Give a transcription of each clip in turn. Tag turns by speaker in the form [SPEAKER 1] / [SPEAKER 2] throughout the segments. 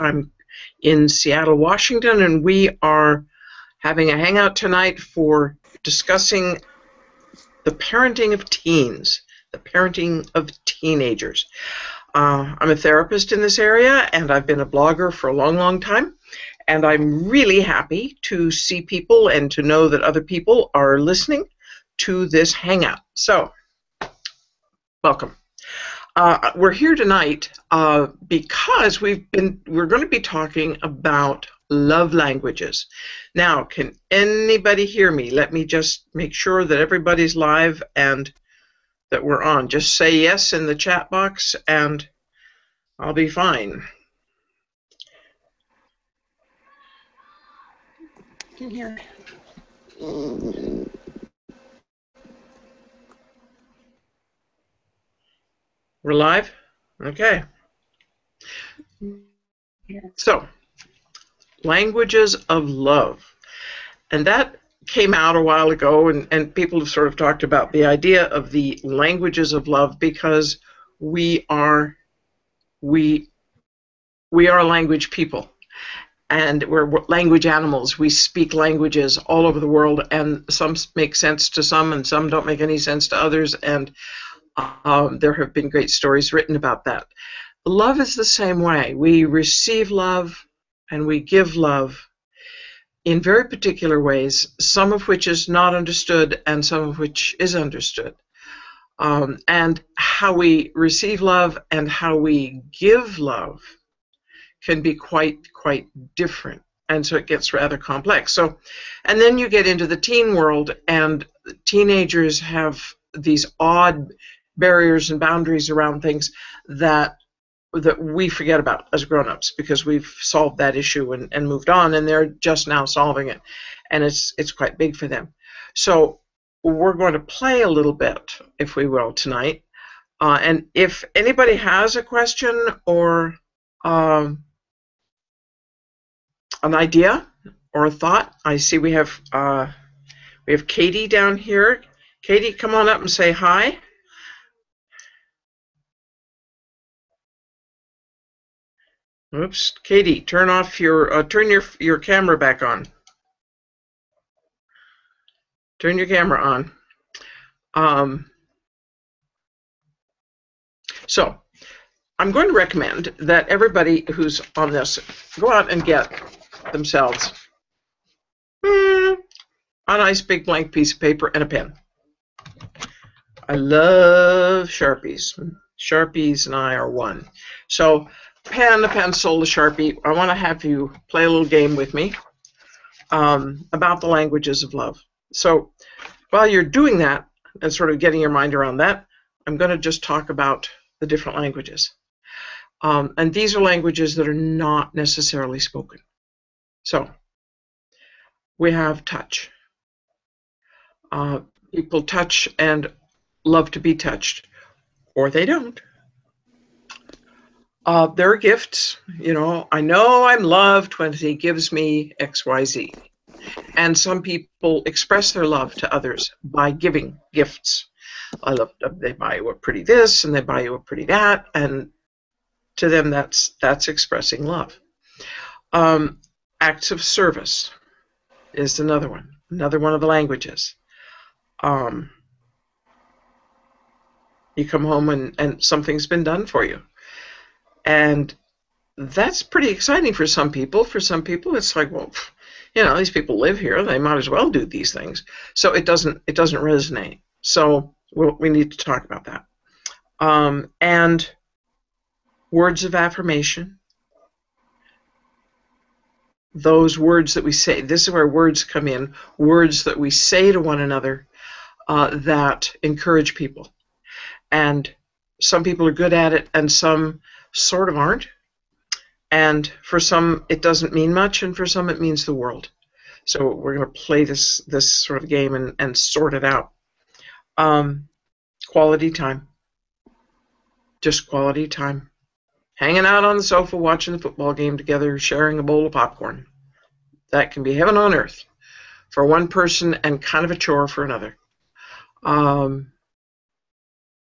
[SPEAKER 1] I'm in Seattle, Washington, and we are having a hangout tonight for discussing the parenting of teens, the parenting of teenagers. I'm a therapist in this area, and I've been a blogger for a long, long time, and I'm really happy to see people and to know that other people are listening to this hangout. So, welcome. We're here tonight because we're going to be talking about love languages. Now, can anybody hear me? Let me just make sure that everybody's live and that we're on. Just say yes in the chat box and I'll be fine. Can you hear me? We're live? Okay. So, languages of love. And that came out a while ago, and people have sort of talked about the idea of the languages of love because we are language people. And we're language animals. We speak languages all over the world, and some make sense to some, and some don't make any sense to others, and there have been great stories written about that. Love is the same way. We receive love and we give love in very particular ways, some of which is not understood and some of which is understood. And how we receive love and how we give love can be quite different. And so it gets rather complex. So, and then you get into the teen world, and teenagers have these odd barriers and boundaries around things that we forget about as grown-ups because we've solved that issue and moved on, and they're just now solving it, and it's quite big for them. So we're going to play a little bit, if we will, tonight. And if anybody has a question or an idea or a thought, I see we have Katie down here. Katie, come on up and say hi. Oops, Katie, turn off your your camera back on. Turn your camera on. So, I'm going to recommend that everybody who's on this go out and get themselves a nice big blank piece of paper and a pen. I love Sharpies. Sharpies and I are one. So, pen, a pencil, a Sharpie. I want to have you play a little game with me about the languages of love. So while you're doing that and sort of getting your mind around that, I'm going to just talk about the different languages. And these are languages that are not necessarily spoken. So we have touch. People touch and love to be touched, or they don't. There are gifts, you know I'm loved when he gives me XYZ. And some people express their love to others by giving gifts. They buy you a pretty this and they buy you a pretty that, and to them that's expressing love. Acts of service is another one of the languages. You come home and something's been done for you. And that's pretty exciting for some people. For some people, it's like, well, these people live here; they might as well do these things. So it doesn't resonate. So we need to talk about that. And words of affirmation. Those words that we say. This is where words come in. Words that we say to one another that encourage people. And some people are good at it, and some sort of aren't. And for some it doesn't mean much, and for some it means the world. So we're going to play this sort of game and sort it out. Quality time. Just quality time. Hanging out on the sofa, watching the football game together, sharing a bowl of popcorn. That can be heaven on earth for one person and kind of a chore for another.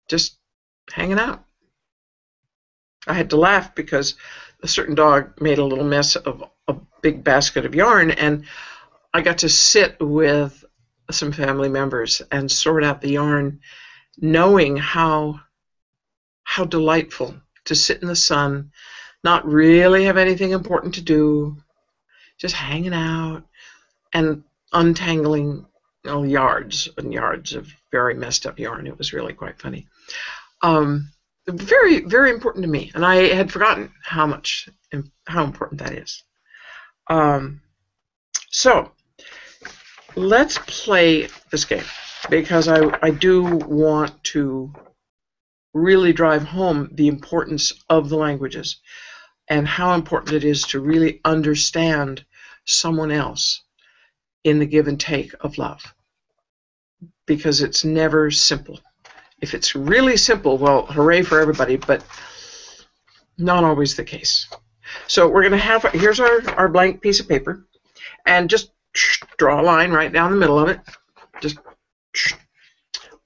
[SPEAKER 1] Just hanging out. I had to laugh because a certain dog made a little mess of a big basket of yarn, and I got to sit with some family members and sort out the yarn, knowing how delightful to sit in the sun, not really have anything important to do, just hanging out and untangling yards and yards of very messed up yarn. It was really quite funny. Very, very important to me, and I had forgotten how important that is. So let's play this game, because I do want to really drive home the importance of the languages and how important it is to really understand someone else in the give and take of love, because it's never simple. If it's really simple, well, hooray for everybody, but not always the case. So we're going to have, here's our blank piece of paper, and just draw a line right down the middle of it. Just,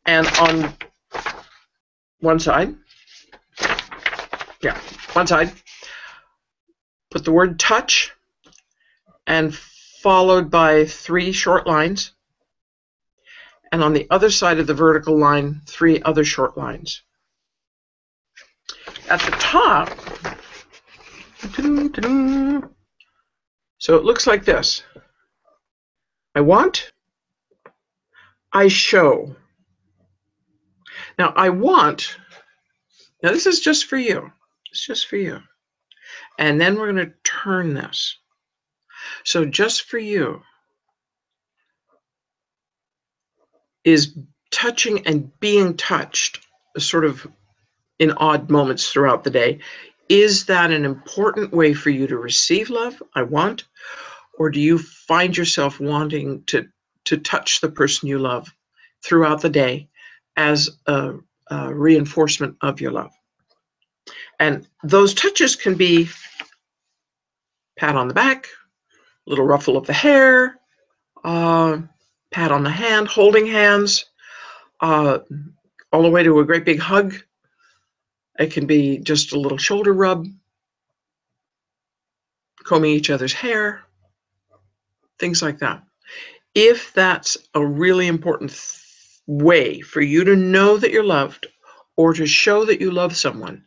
[SPEAKER 1] and on one side, one side, put the word touch, and followed by 3 short lines. And on the other side of the vertical line, 3 other short lines. At the top, so it looks like this. I want, I show. Now I want, now this is just for you. It's just for you. And then we're going to turn this. So just for you is touching and being touched, sort of in odd moments throughout the day. Is that an important way for you to receive love? I want. Or do you find yourself wanting to touch the person you love throughout the day as a reinforcement of your love? And those touches can be pat on the back, little ruffle of the hair, pat on the hand, holding hands, all the way to a great big hug. It can be just a little shoulder rub, combing each other's hair, things like that. If that's a really important way for you to know that you're loved or to show that you love someone,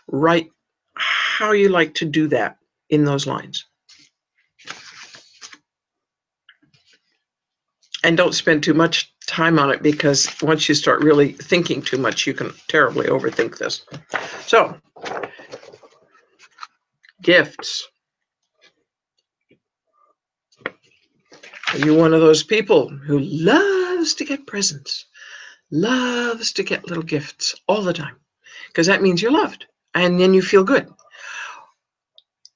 [SPEAKER 1] write how you like to do that in those lines. And don't spend too much time on it, because once you start really thinking too much, you can terribly overthink this. So, gifts. Are you one of those people who loves to get presents, loves to get little gifts all the time? Because that means you're loved, and then you feel good.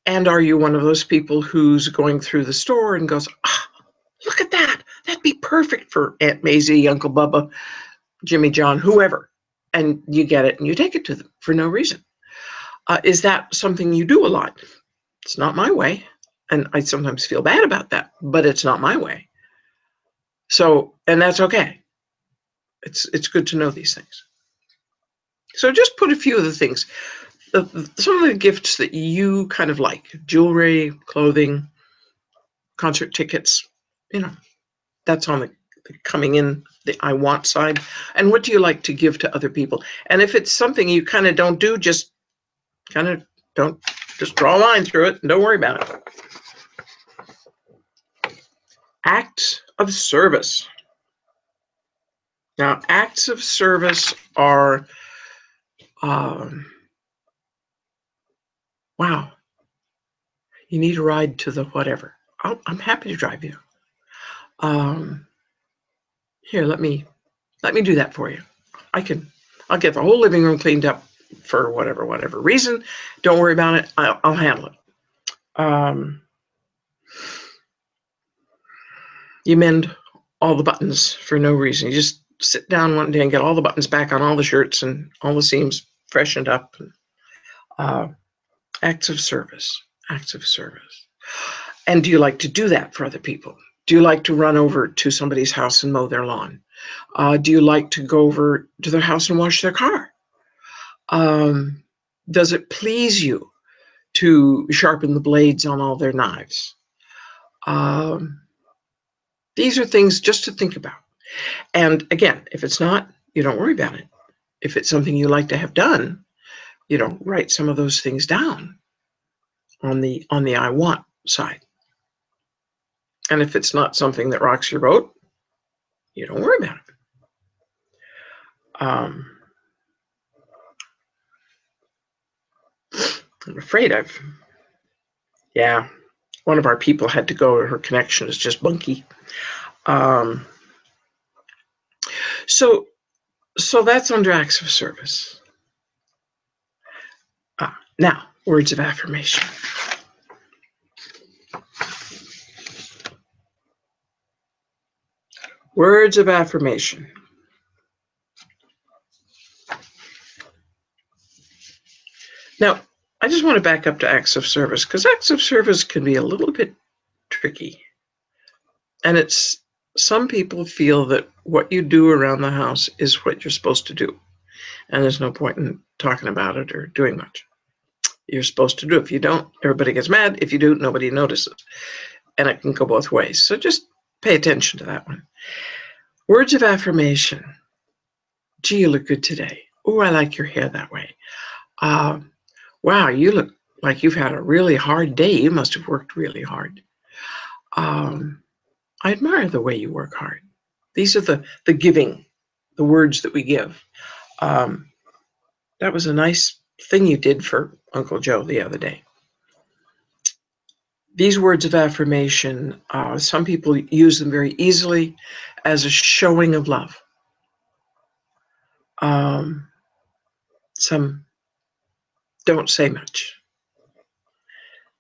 [SPEAKER 1] And are you one of those people who's going through the store and goes, ah, look at that. That'd be perfect for Aunt Maisie, Uncle Bubba, Jimmy John, whoever. And you get it and you take it to them for no reason. Is that something you do a lot? It's not my way. And I sometimes feel bad about that, but it's not my way. So, and that's okay. It's good to know these things. So just put a few of the things, some of the gifts that you kind of like: jewelry, clothing, concert tickets, that's on the coming in, the I want side. And what do you like to give to other people? And if it's something you kind of don't do, just draw a line through it and don't worry about it. Acts of service. Now, acts of service are, wow, you need a ride to the whatever. I'm happy to drive you. Here, let me do that for you. I'll get the whole living room cleaned up for whatever reason. Don't worry about it. I'll handle it. You mend all the buttons for no reason. You just sit down one day and get all the buttons back on all the shirts and all the seams freshened up. Acts of service. Acts of service. And do you like to do that for other people? Do you like to run over to somebody's house and mow their lawn? Do you like to go over to their house and wash their car? Does it please you to sharpen the blades on all their knives. These are things just to think about. And again, if it's not, you don't worry about it. If it's something you like to have done, write some of those things down on the I want side. And if it's not something that rocks your boat, you don't worry about it. I'm afraid one of our people had to go. Her connection is just bunky. So that's under acts of service. Now, words of affirmation. Words of affirmation. Now, I just want to back up to acts of service, because acts of service can be a little bit tricky. And some people feel that what you do around the house is what you're supposed to do. And there's no point in talking about it or doing much. You're supposed to do it. If you don't, everybody gets mad. If you do, nobody notices. And it can go both ways. So just pay attention to that one. Words of affirmation. Gee, you look good today. Oh, I like your hair that way. Wow, you look like you've had a really hard day. You must have worked really hard. I admire the way you work hard. These are the giving, the words that we give. That was a nice thing you did for Uncle Joe the other day. These words of affirmation, some people use them very easily as a showing of love. Some don't say much.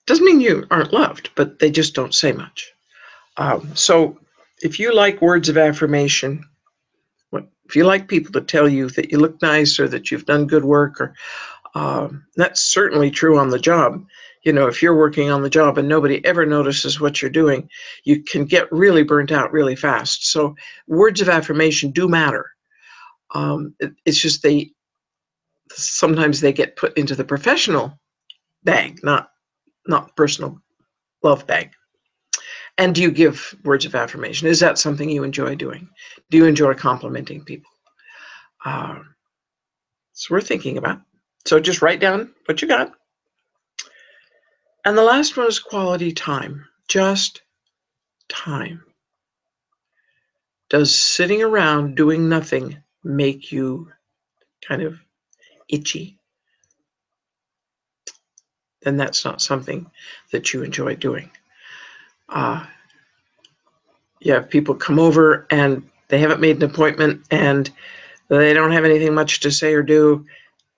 [SPEAKER 1] Doesn't mean you aren't loved, but they just don't say much. So if you like words of affirmation, if you like people to tell you that you look nice or that you've done good work, or that's certainly true on the job. If you're working on the job and nobody ever notices what you're doing, you can get really burnt out really fast. So words of affirmation do matter. It's just sometimes they get put into the professional bag, not personal love bag. And do you give words of affirmation? Is that something you enjoy doing? Do you enjoy complimenting people? So we're thinking about. So just write down what you got. And the last one is quality time. Just time. Does sitting around doing nothing make you kind of itchy? Then that's not something that you enjoy doing. You have people come over and they haven't made an appointment and they don't have anything much to say or do.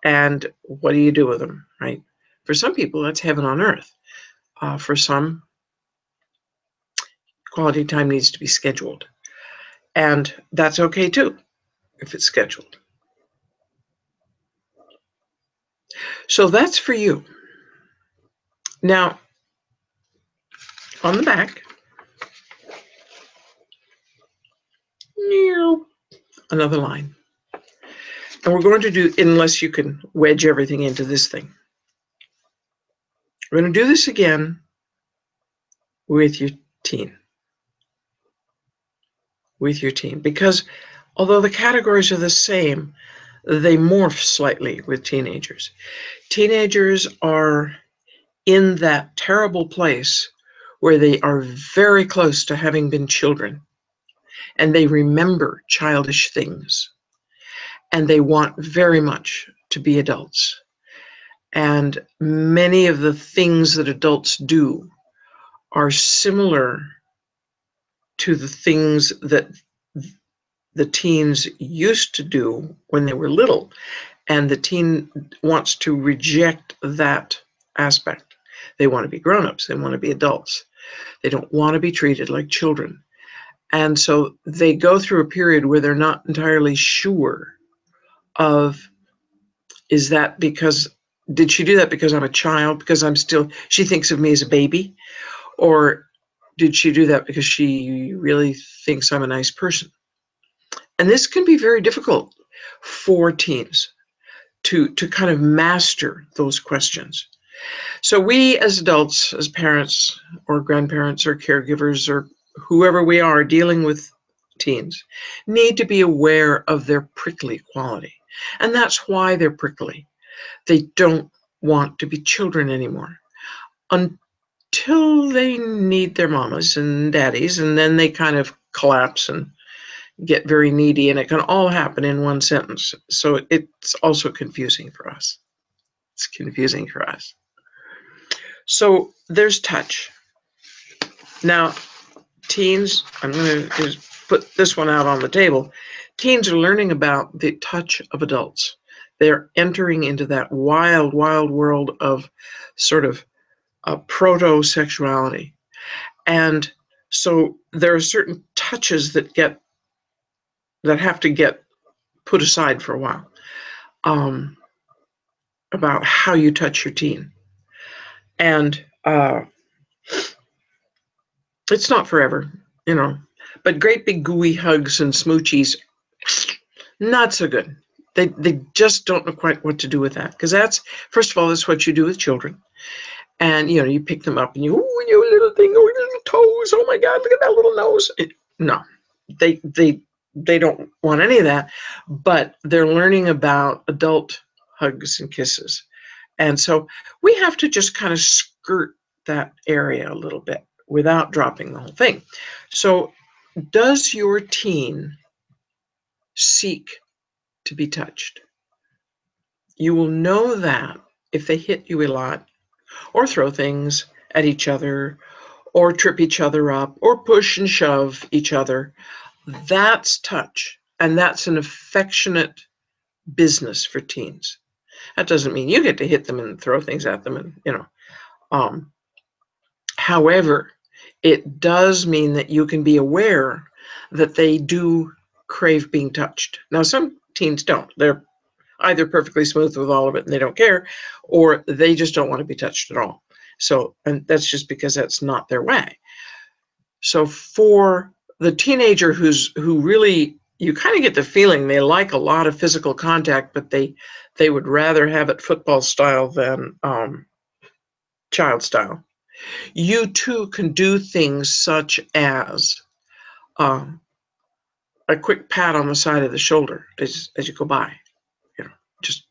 [SPEAKER 1] And what do you do with them, right? For some people, that's heaven on earth. For some, quality time needs to be scheduled. And that's okay too, if it's scheduled. So that's for you. Now, on the back, another line. And we're going to do, unless you can wedge everything into this thing. We're going to do this again with your teen. With your teen. Because although the categories are the same, they morph slightly with teenagers. Teenagers are in that terrible place where they are very close to having been children. And they remember childish things. And they want very much to be adults. And many of the things that adults do are similar to the things that the teens used to do when they were little. And the teen wants to reject that aspect. They want to be grown-ups. They want to be adults. They don't want to be treated like children. And so they go through a period where they're not entirely sure of, is that because, did she do that because I'm a child, because she thinks of me as a baby? Or did she do that because she really thinks I'm a nice person? And this can be very difficult for teens to kind of master those questions. So we as adults, as parents or grandparents or caregivers or whoever we are dealing with teens, need to be aware of their prickly quality. And that's why they're prickly. They don't want to be children anymore until they need their mamas and daddies, and then they kind of collapse and get very needy, and it can all happen in one sentence. So it's also confusing for us. It's confusing for us. So there's touch. Now, teens, I'm going to just put this one out on the table. Teens are learning about the touch of adults. They're entering into that wild, wild world of sort of proto-sexuality. And so there are certain touches that have to get put aside for a while, about how you touch your teen. And it's not forever, but great big gooey hugs and smoochies, not so good. They just don't know quite what to do with that, because that's, first of all, that's what you do with children. And you pick them up and you little thing, oh, your little toes, oh my God, look at that little nose. No, they don't want any of that, but they're learning about adult hugs and kisses. And so we have to just kind of skirt that area a little bit without dropping the whole thing. So does your teen seek to be touched? You will know that if they hit you a lot, or throw things at each other, or trip each other up, or push and shove each other. That's touch, and that's an affectionate business for teens. That doesn't mean you get to hit them and throw things at them, and however, it does mean that you can be aware that they do crave being touched. Now, some teens don't. They're either perfectly smooth with all of it and they don't care, or they just don't want to be touched at all. So, and that's just because that's not their way. So for the teenager who really, you kind of get the feeling they like a lot of physical contact, but they would rather have it football style than child style. You too can do things such as a quick pat on the side of the shoulder as you go by, just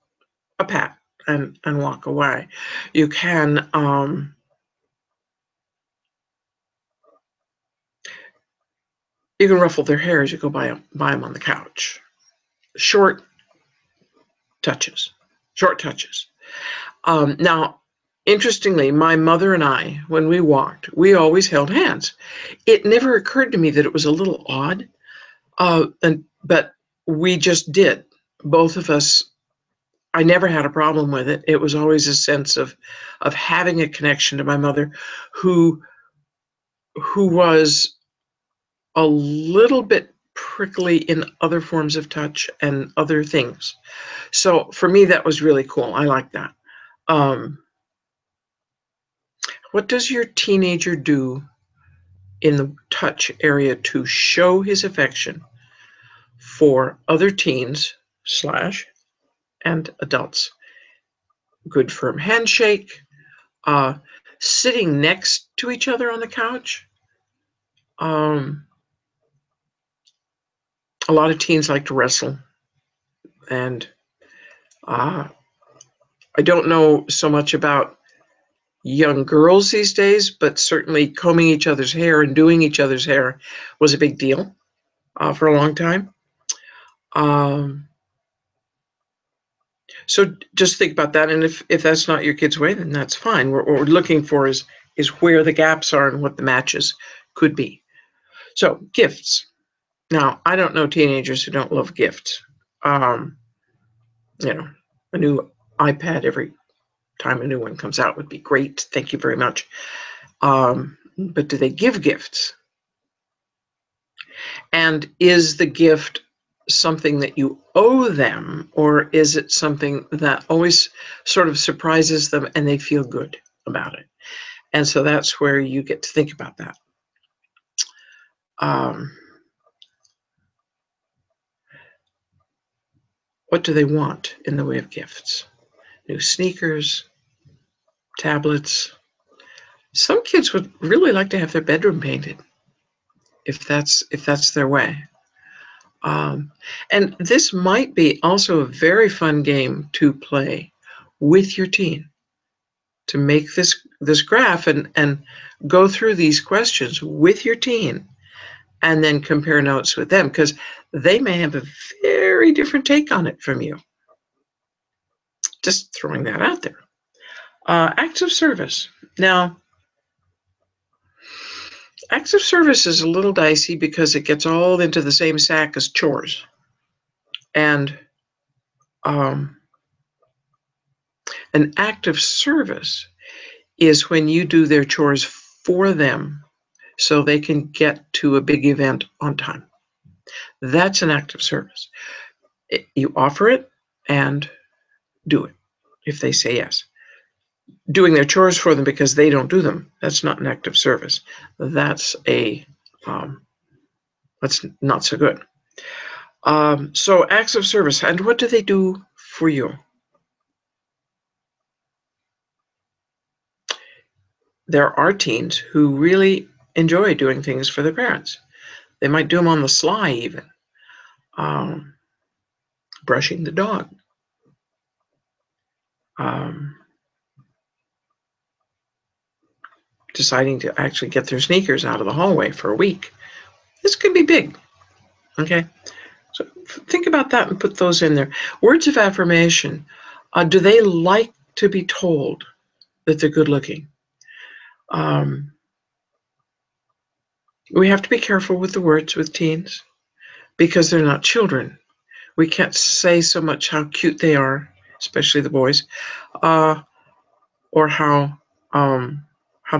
[SPEAKER 1] a pat and walk away. You can ruffle their hair as you go by them on the couch. Short touches. Now, interestingly, my mother and I, when we walked, we always held hands. It never occurred to me that it was a little odd, but we just did. Both of us. I never had a problem with it. It was always a sense of having a connection to my mother, who was a little bit prickly in other forms of touch and other things. So for me, that was really cool. I like that. What does your teenager do in the touch area to show his affection for other teens / and adults? Good firm handshake, sitting next to each other on the couch. A lot of teens like to wrestle, and I don't know so much about young girls these days, but certainly combing each other's hair and doing each other's hair was a big deal for a long time. So just think about that, and if that's not your kid's way, then that's fine. What we're looking for is where the gaps are and what the matches could be. So gifts. Now, I don't know teenagers who don't love gifts. A new iPad every time a new one comes out would be great. Thank you very much. But do they give gifts? And is the gift something that you owe them, or is it something that always sort of surprises them and they feel good about it? And so that's where you get to think about that. What do they want in the way of gifts? New sneakers, tablets. Some kids would really like to have their bedroom painted, if that's their way. And this might be also a very fun game to play with your teen, to make this graph and go through these questions with your teen, and then compare notes with them, because they may have a very different take on it from you. Just throwing that out there. Acts of service. Now, acts of service is a little dicey because it gets all into the same sack as chores. And an act of service is when you do their chores for them so they can get to a big event on time. That's an act of service. You offer it and do it if they say yes. Doing their chores for them because they don't do them, that's not an act of service. That's not so good. So acts of service, and what do they do for you? There are teens who really enjoy doing things for their parents. They might do them on the sly even. Brushing the dog. Deciding to actually get their sneakers out of the hallway for a week. This could be big, okay? So think about that and put those in there. Words of affirmation. Do they like to be told that they're good looking? We have to be careful with the words with teens because they're not children. We can't say so much how cute they are, especially the boys, or how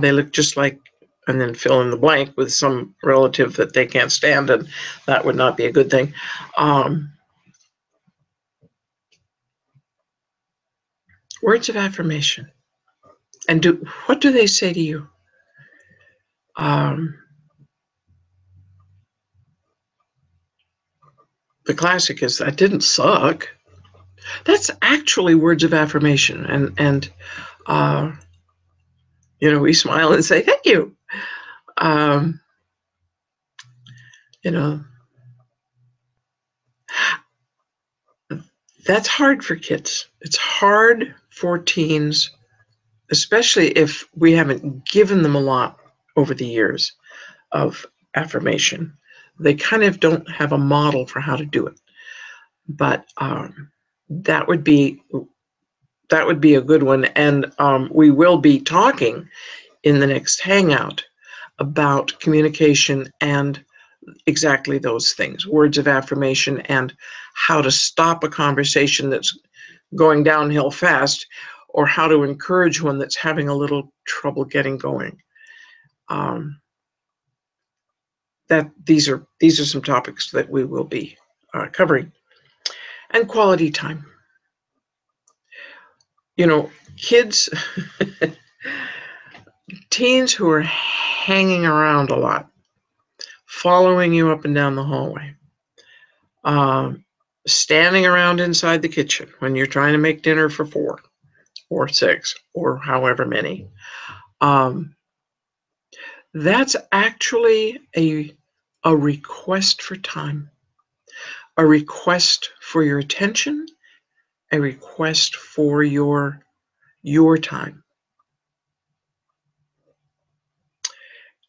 [SPEAKER 1] they look just like, and then fill in the blank with some relative that they can't stand, and that would not be a good thing. Words of affirmation. And what do they say to you? The classic is, "That didn't suck." That's actually words of affirmation, and we smile and say thank you. That's hard for kids. It's hard for teens, especially if we haven't given them a lot over the years of affirmation. They kind of don't have a model for how to do it. But that would be a good one. And we will be talking in the next Hangout about communication and exactly those things, words of affirmation, and how to stop a conversation that's going downhill fast, or how to encourage one that's having a little trouble getting going. These are some topics that we will be covering. And quality time. Kids, teens who are hanging around a lot, following you up and down the hallway, standing around inside the kitchen when you're trying to make dinner for 4 or 6 or however many. That's actually a request for time, a request for your attention, a request for your time.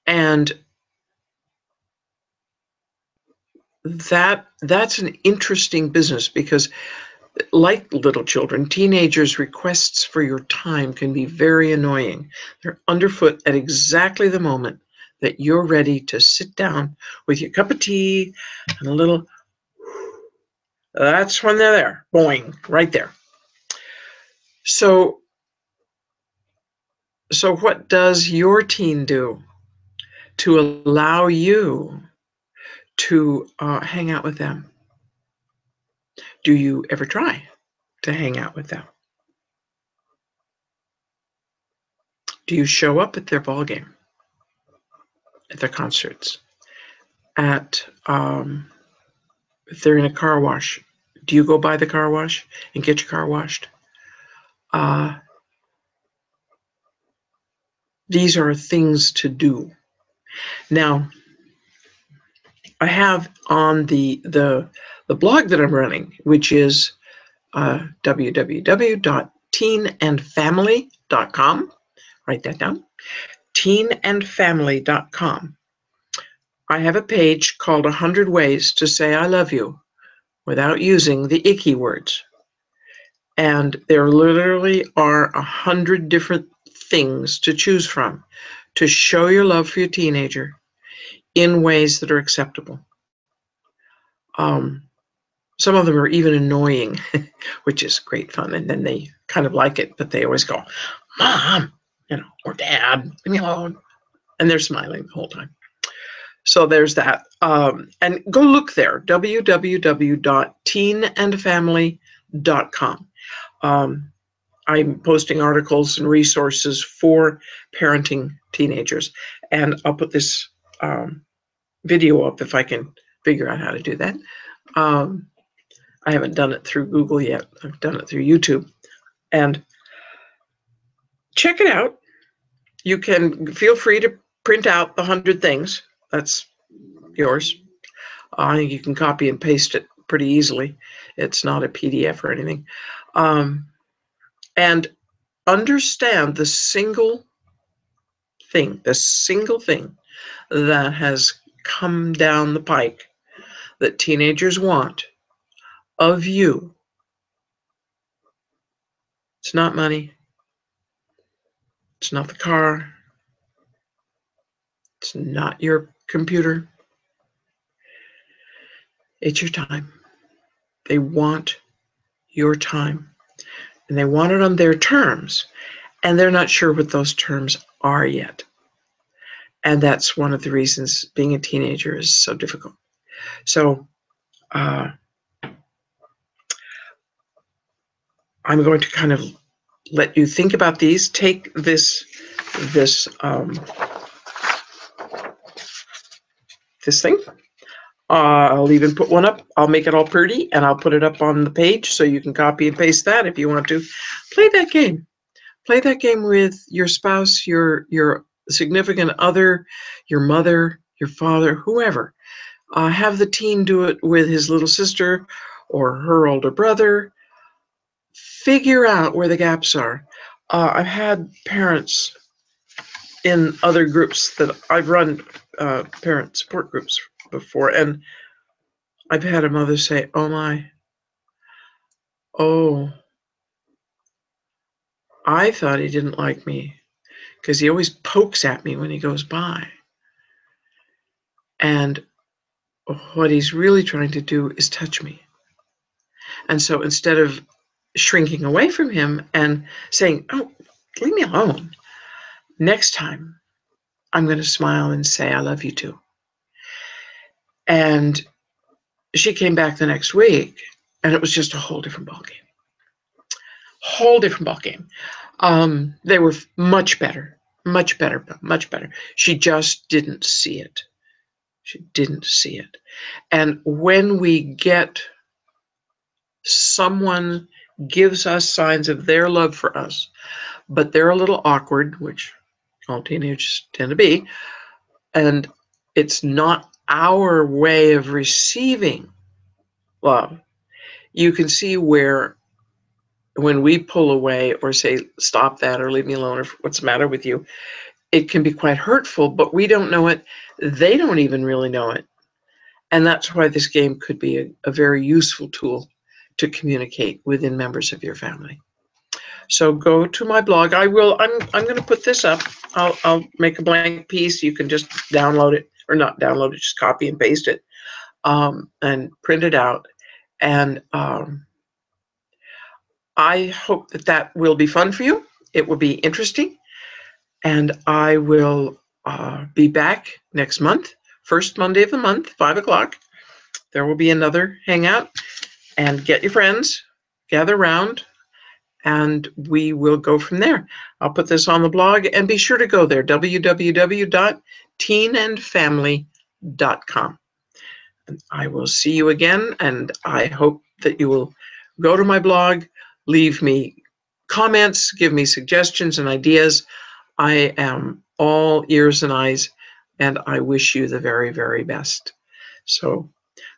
[SPEAKER 1] And that's an interesting business, because like little children, teenagers' requests for your time can be very annoying. They're underfoot at exactly the moment that you're ready to sit down with your cup of tea and a little, that's when they're there, boing, right there. So what does your teen do to allow you to hang out with them? Do you ever try to hang out with them? Do you show up at their ball game, at their concerts, at if they're in a car wash, do you go by the car wash and get your car washed? These are things to do. Now, I have on the blog that I'm running, which is www.teenandfamily.com. Write that down. Teenandfamily.com. I have a page called 100 Ways to Say I Love You without using the icky words. And there literally are 100 different things to choose from to show your love for your teenager in ways that are acceptable. Some of them are even annoying, which is great fun. And then they kind of like it, but they always go, Mom, or Dad, leave me alone. And they're smiling the whole time. So there's that. And go look there, www.teenandfamily.com. I'm posting articles and resources for parenting teenagers. And I'll put this video up if I can figure out how to do that. I haven't done it through Google yet. I've done it through YouTube. And check it out. You can feel free to print out the 100 things. That's yours. I think you can copy and paste it pretty easily. It's not a PDF or anything. And understand the single thing that has come down the pike that teenagers want of you. It's not money. It's not the car. It's not your computer. It's your time. They want your time. And they want it on their terms. And they're not sure what those terms are yet. And that's one of the reasons being a teenager is so difficult. So I'm going to kind of let you think about these. Take this thing. I'll even put one up. I'll make it all pretty, and I'll put it up on the page so you can copy and paste that if you want to. Play that game. Play that game with your spouse, your significant other, your mother, your father, whoever. Have the teen do it with his little sister or her older brother. Figure out where the gaps are. I've had parents in other groups that I've run parent support groups before, and I've had a mother say, oh, I thought he didn't like me because he always pokes at me when he goes by. And what he's really trying to do is touch me. And so instead of shrinking away from him and saying, oh, leave me alone, next time I'm going to smile and say, I love you too. And she came back the next week, and it was just a whole different ballgame. They were much better. She just didn't see it. And when we get someone gives us signs of their love for us, but they're a little awkward, which all teenagers tend to be, and it's not our way of receiving love, you can see where when we pull away or say, stop that or leave me alone or what's the matter with you, it can be quite hurtful, but we don't know it. They don't even really know it. And that's why this game could be a very useful tool to communicate within members of your family. So go to my blog. I'm going to put this up. I'll make a blank piece. You can just download it, or not download it, just copy and paste it, and print it out. And I hope that will be fun for you. It will be interesting. And I will be back next month, first Monday of the month, 5 o'clock. There will be another hangout. And get your friends, gather around, and we will go from there. I'll put this on the blog, and be sure to go there, www.teenandfamily.com. And I will see you again, and I hope that you will go to my blog, leave me comments, give me suggestions and ideas. I am all ears and eyes, and I wish you the very, very best. So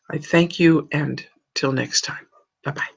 [SPEAKER 1] I thank you, and till next time. Bye-bye.